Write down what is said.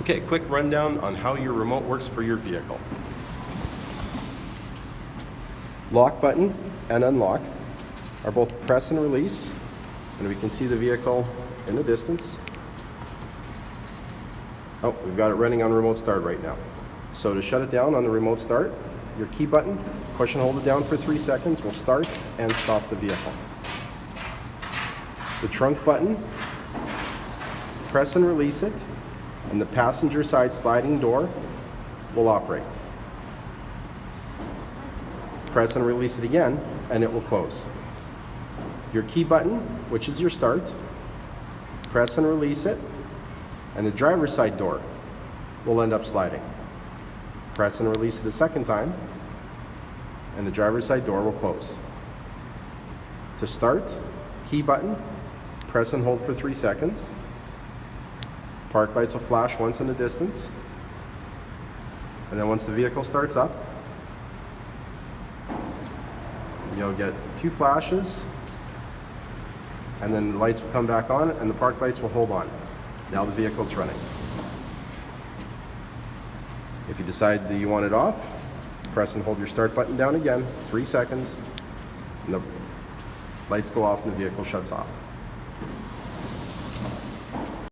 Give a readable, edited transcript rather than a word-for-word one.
Okay, quick rundown on how your remote works for your vehicle. Lock button and unlock are both press and release, and we can see the vehicle in the distance. Oh, we've got it running on remote start right now. So to shut it down on the remote start, your key button, push and hold it down for 3 seconds, will start and stop the vehicle. The trunk button, press and release it, and the passenger side sliding door will operate. Press and release it again, and it will close. Your key button, which is your start, press and release it, and the driver's side door will end up sliding. Press and release it a second time, and the driver's side door will close. To start, key button, press and hold for 3 seconds. Park lights will flash once in the distance, and then once the vehicle starts up, you'll get 2 flashes, and then the lights will come back on and the park lights will hold on. Now the vehicle's running. If you decide that you want it off, press and hold your start button down again, 3 seconds, and the lights go off and the vehicle shuts off.